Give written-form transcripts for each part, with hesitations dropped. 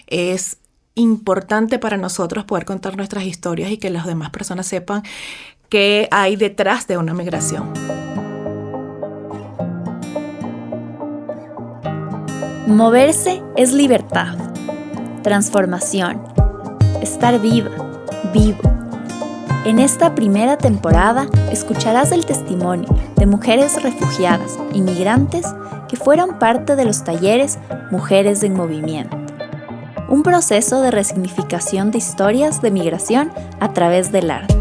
Es importante para nosotros poder contar nuestras historias y que las demás personas sepan qué hay detrás de una migración. Moverse es libertad, transformación, estar viva, vivo. En esta primera temporada escucharás el testimonio de mujeres refugiadas y migrantes que fueron parte de los talleres Mujeres en Movimiento, un proceso de resignificación de historias de migración a través del arte.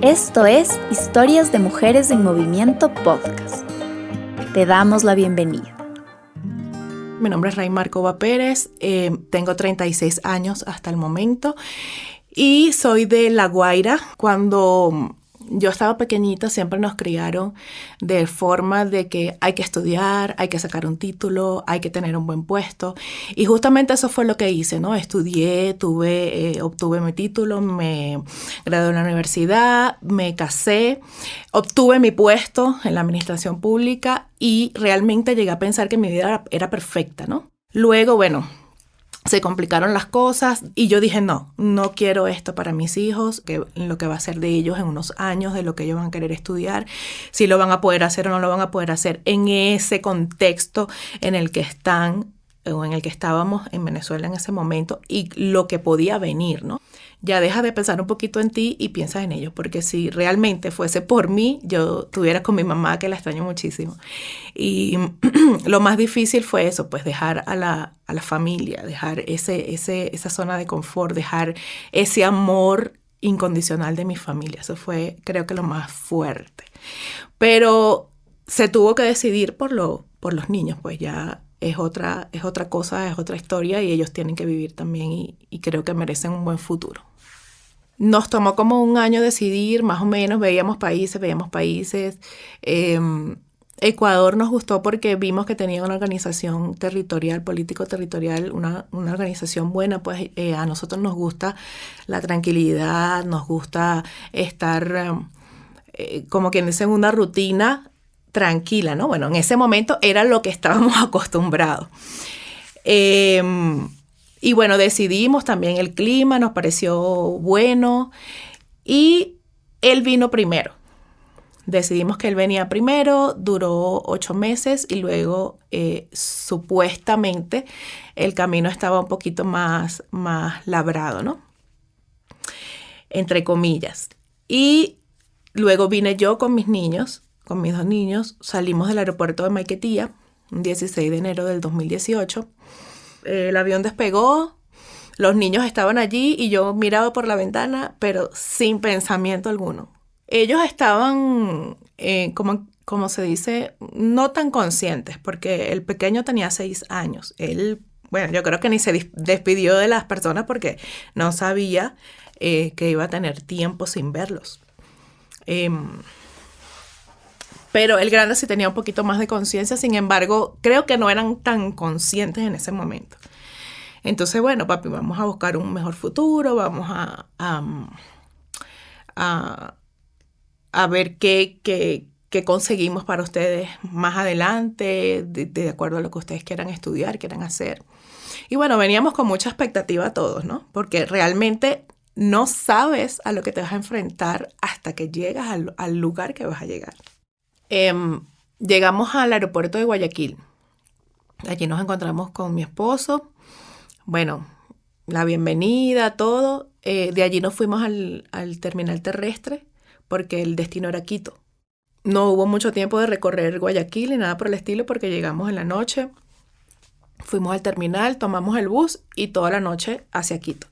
Esto es Historias de Mujeres en Movimiento Podcast. Te damos la bienvenida. Mi nombre es Raimar Cova Pérez, tengo 36 años hasta el momento y soy de La Guaira. Cuando yo estaba pequeñita siempre nos criaron de forma de que hay que estudiar, hay que sacar un título, hay que tener un buen puesto. Y justamente eso fue lo que hice, ¿no? Estudié, obtuve mi título, me gradué en la universidad, me casé, obtuve mi puesto en la administración pública y realmente llegué a pensar que mi vida era perfecta, ¿no? Luego, bueno, se complicaron las cosas y yo dije, no quiero esto para mis hijos, que lo que va a ser de ellos en unos años, de lo que ellos van a querer estudiar, si lo van a poder hacer o no lo van a poder hacer en ese contexto en el que están o en el que estábamos en Venezuela en ese momento y lo que podía venir, ¿no? Ya deja de pensar un poquito en ti y piensas en ellos, porque si realmente fuese por mí, yo estuviera con mi mamá, que la extraño muchísimo. Y lo más difícil fue eso, pues dejar a la familia, dejar esa zona de confort, dejar ese amor incondicional de mi familia. Eso fue, creo que lo más fuerte. Pero se tuvo que decidir por los niños, pues ya es otra cosa, es otra historia y ellos tienen que vivir también y creo que merecen un buen futuro. Nos tomó como un año decidir, más o menos, veíamos países. Ecuador nos gustó porque vimos que tenía una organización territorial, político-territorial, una organización buena, pues a nosotros nos gusta la tranquilidad, nos gusta estar como quien dice en una rutina tranquila, ¿no? Bueno, en ese momento era lo que estábamos acostumbrados. Y bueno, decidimos también el clima, nos pareció bueno y él vino primero. Decidimos que él venía primero, duró 8 meses y luego supuestamente el camino estaba un poquito más labrado, ¿no? Entre comillas. Y luego vine yo con mis niños, con mis 2 niños, salimos del aeropuerto de Maiquetía, un 16 de enero del 2018. El avión despegó, los niños estaban allí y yo miraba por la ventana, pero sin pensamiento alguno. Ellos estaban, como se dice, no tan conscientes, porque el pequeño tenía 6 años. Él, bueno, yo creo que ni se despidió de las personas porque no sabía que iba a tener tiempo sin verlos. Pero el grande sí tenía un poquito más de conciencia, sin embargo, creo que no eran tan conscientes en ese momento. Entonces, bueno, papi, vamos a buscar un mejor futuro, vamos a ver qué conseguimos para ustedes más adelante, de acuerdo a lo que ustedes quieran estudiar, quieran hacer. Y bueno, veníamos con mucha expectativa todos, ¿no? Porque realmente no sabes a lo que te vas a enfrentar hasta que llegas al lugar que vas a llegar. Llegamos al aeropuerto de Guayaquil. Allí nos encontramos con mi esposo. Bueno, la bienvenida, todo. De allí nos fuimos al terminal terrestre porque el destino era Quito. No hubo mucho tiempo de recorrer Guayaquil ni nada por el estilo porque llegamos en la noche. Fuimos al terminal, tomamos el bus y toda la noche hacia Quito.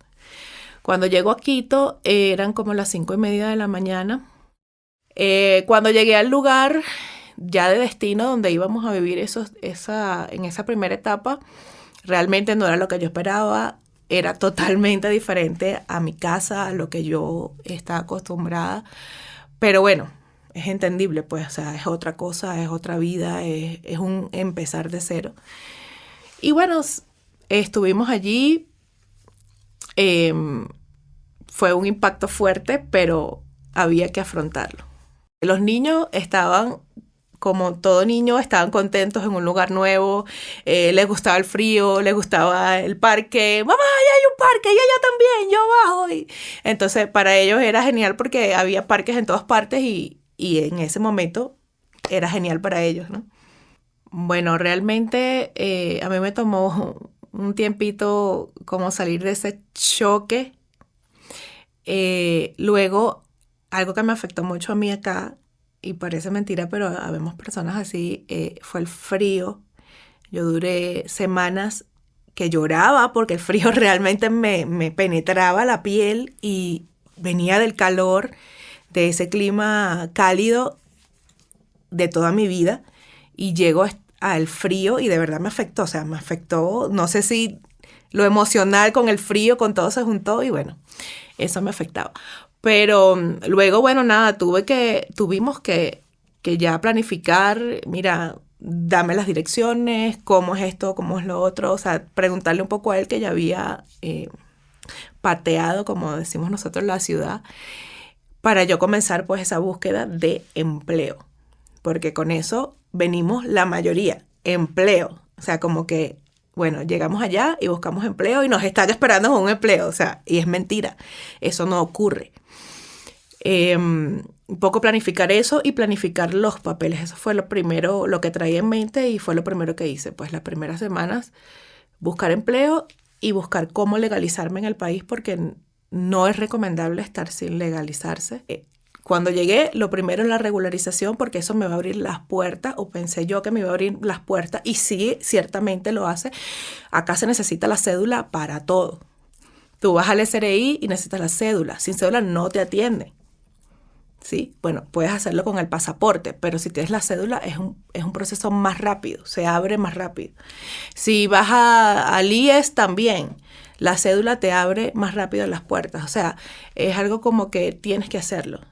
Cuando llego a Quito eran como las 5:30 de la mañana. Cuando llegué al lugar ya de destino donde íbamos a vivir en esa primera etapa, realmente no era lo que yo esperaba, era totalmente diferente a mi casa, a lo que yo estaba acostumbrada, pero bueno, es entendible, pues, o sea, es otra cosa, es otra vida, es un empezar de cero. Y bueno, estuvimos allí, fue un impacto fuerte, pero había que afrontarlo. Los niños estaban, como todo niño, estaban contentos en un lugar nuevo, les gustaba el frío, les gustaba el parque. ¡Mamá, allá hay un parque! ¡Y allá también! ¡Yo abajo! Entonces, para ellos era genial porque había parques en todas partes y en ese momento era genial para ellos, ¿no? Bueno, realmente a mí me tomó un tiempito como salir de ese choque. Luego, algo que me afectó mucho a mí acá, y parece mentira, pero habemos personas así, fue el frío. Yo duré semanas que lloraba porque el frío realmente me penetraba la piel y venía del calor, de ese clima cálido de toda mi vida, y llego al frío y de verdad me afectó. O sea, me afectó, no sé si lo emocional con el frío, con todo se juntó y bueno, eso me afectaba. Pero luego, bueno, nada, tuvimos que ya planificar, mira, dame las direcciones, cómo es esto, cómo es lo otro, o sea, preguntarle un poco a él que ya había pateado, como decimos nosotros, la ciudad, para yo comenzar pues esa búsqueda de empleo, porque con eso venimos la mayoría, empleo, o sea, como que, bueno, llegamos allá y buscamos empleo y nos están esperando un empleo, o sea, y es mentira, eso no ocurre. Un poco planificar eso y planificar los papeles. Eso fue lo primero, lo que traía en mente y fue lo primero que hice. Pues las primeras semanas buscar empleo y buscar cómo legalizarme en el país porque no es recomendable estar sin legalizarse. Cuando llegué, lo primero es la regularización porque eso me va a abrir las puertas, o pensé yo que me iba a abrir las puertas y sí, ciertamente lo hace. Acá se necesita la cédula para todo. Tú vas al SRI y necesitas la cédula. Sin cédula no te atienden. ¿Sí? Bueno, puedes hacerlo con el pasaporte, pero si tienes la cédula es un proceso más rápido, se abre más rápido. Si vas al IES también, la cédula te abre más rápido las puertas. O sea, es algo como que tienes que hacerlo.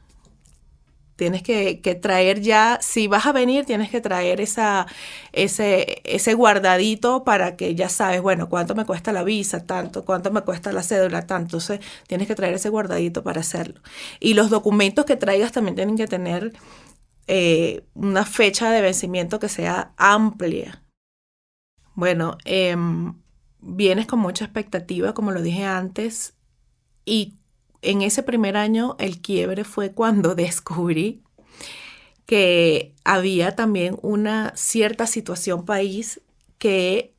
Tienes que traer ya, si vas a venir, tienes que traer ese guardadito para que ya sabes, bueno, cuánto me cuesta la visa, tanto, cuánto me cuesta la cédula, tanto. Entonces, tienes que traer ese guardadito para hacerlo. Y los documentos que traigas también tienen que tener una fecha de vencimiento que sea amplia. Bueno, vienes con mucha expectativa, como lo dije antes, y en ese primer año el quiebre fue cuando descubrí que había también una cierta situación país que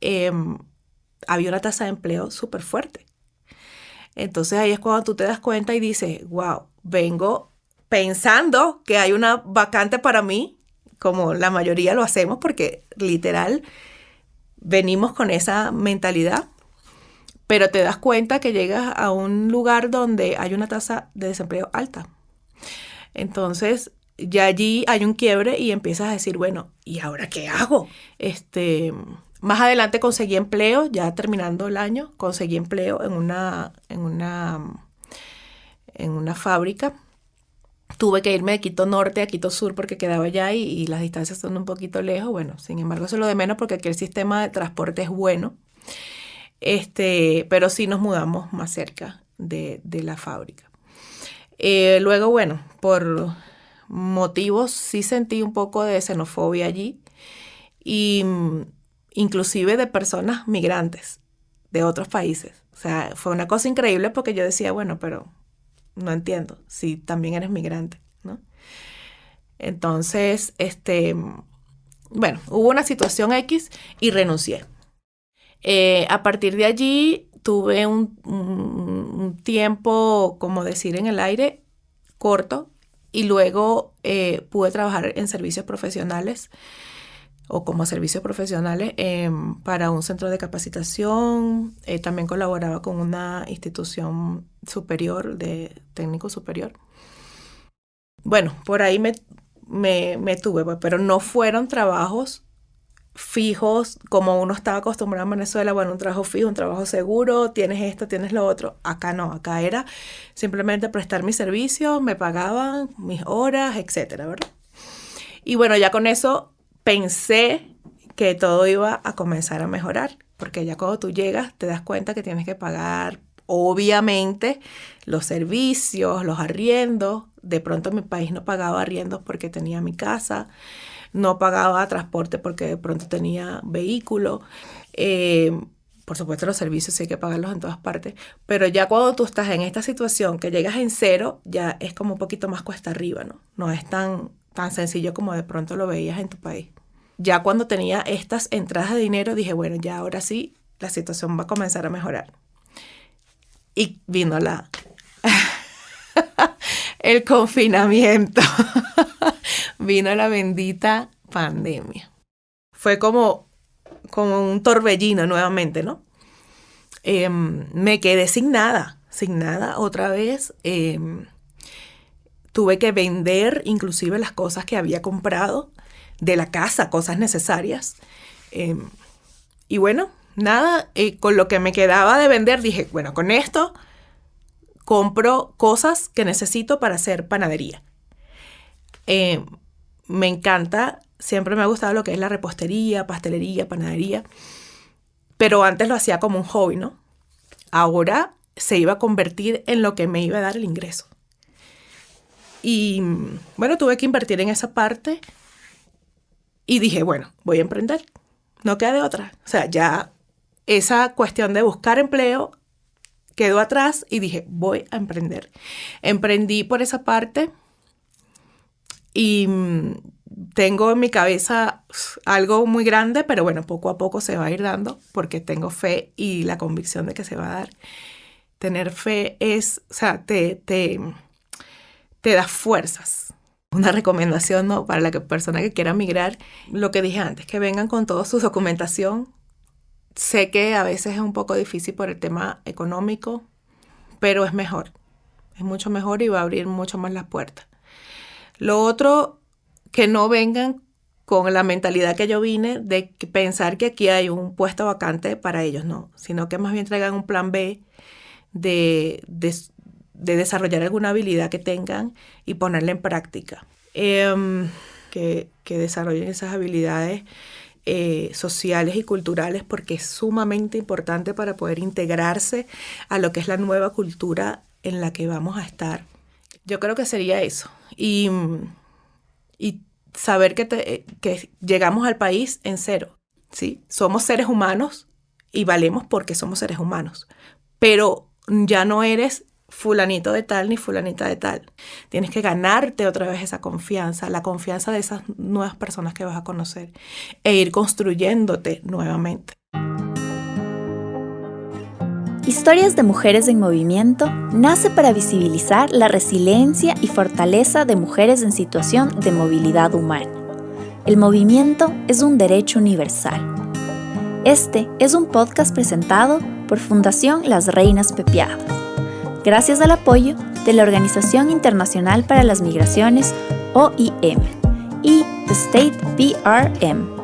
había una tasa de empleo súper fuerte. Entonces ahí es cuando tú te das cuenta y dices, wow, vengo pensando que hay una vacante para mí, como la mayoría lo hacemos, porque literal venimos con esa mentalidad. Pero te das cuenta que llegas a un lugar donde hay una tasa de desempleo alta. Entonces, ya allí hay un quiebre y empiezas a decir, bueno, ¿y ahora qué hago? Más adelante conseguí empleo, ya terminando el año, conseguí empleo en una fábrica. Tuve que irme de Quito Norte a Quito Sur porque quedaba allá y las distancias son un poquito lejos. Bueno, sin embargo, eso es lo de menos porque aquí el sistema de transporte es bueno. Pero sí nos mudamos más cerca de la fábrica. Luego, bueno, por motivos sí sentí un poco de xenofobia allí y inclusive de personas migrantes de otros países. O sea, fue una cosa increíble porque yo decía, bueno, pero no entiendo si también eres migrante, ¿no? Entonces, bueno, hubo una situación X y renuncié. A partir de allí tuve un tiempo, como decir, en el aire corto y luego pude trabajar en servicios profesionales o como servicios profesionales para un centro de capacitación. También colaboraba con una institución superior, de técnico superior. Bueno, por ahí me tuve, pero no fueron trabajos fijos como uno estaba acostumbrado en Venezuela. Bueno, un trabajo fijo, un trabajo seguro, tienes esto, tienes lo otro. Acá no, acá era simplemente prestar mi servicio, me pagaban mis horas, etcétera, ¿verdad? Y bueno, ya con eso pensé que todo iba a comenzar a mejorar, porque ya cuando tú llegas te das cuenta que tienes que pagar Obviamente, los servicios, los arriendos, de pronto en mi país no pagaba arriendos porque tenía mi casa, no pagaba transporte porque de pronto tenía vehículo. Por supuesto, los servicios sí hay que pagarlos en todas partes, pero ya cuando tú estás en esta situación que llegas en cero, ya es como un poquito más cuesta arriba, ¿no? No es tan sencillo como de pronto lo veías en tu país. Ya cuando tenía estas entradas de dinero, dije, bueno, ya ahora sí, la situación va a comenzar a mejorar. Y vino el confinamiento. Vino la bendita pandemia. Fue como un torbellino nuevamente, ¿no? Me quedé sin nada otra vez. Tuve que vender inclusive las cosas que había comprado de la casa, cosas necesarias. Y bueno, nada, con lo que me quedaba de vender dije, bueno, con esto compro cosas que necesito para hacer panadería. Me encanta, siempre me ha gustado lo que es la repostería, pastelería, panadería, pero antes lo hacía como un hobby, ¿no? Ahora se iba a convertir en lo que me iba a dar el ingreso. Y bueno, tuve que invertir en esa parte y dije, bueno, voy a emprender, no queda de otra. O sea, ya esa cuestión de buscar empleo quedó atrás y dije, voy a emprender. Emprendí por esa parte y tengo en mi cabeza algo muy grande, pero bueno, poco a poco se va a ir dando porque tengo fe y la convicción de que se va a dar. Tener fe es, o sea, te da fuerzas. Una recomendación, ¿no? Para la persona que quiera migrar, lo que dije antes, que vengan con toda su documentación. Sé que a veces es un poco difícil por el tema económico, pero es mejor. Es mucho mejor y va a abrir mucho más las puertas. Lo otro, que no vengan con la mentalidad que yo vine de pensar que aquí hay un puesto vacante para ellos, no. Sino que más bien traigan un plan B de desarrollar alguna habilidad que tengan y ponerla en práctica. Que desarrollen esas habilidades sociales y culturales porque es sumamente importante para poder integrarse a lo que es la nueva cultura en la que vamos a estar. Yo creo que sería eso. Y saber que llegamos al país en cero, ¿sí? Somos seres humanos y valemos porque somos seres humanos. Pero ya no eres fulanito de tal ni fulanita de tal. Tienes que ganarte otra vez esa confianza, la confianza de esas nuevas personas que vas a conocer e ir construyéndote nuevamente. Historias de Mujeres en Movimiento nace para visibilizar la resiliencia y fortaleza de mujeres en situación de movilidad humana. El movimiento es un derecho universal. Este es un podcast presentado por Fundación Las Reinas Pepiadas, gracias al apoyo de la Organización Internacional para las Migraciones, OIM, y The State PRM.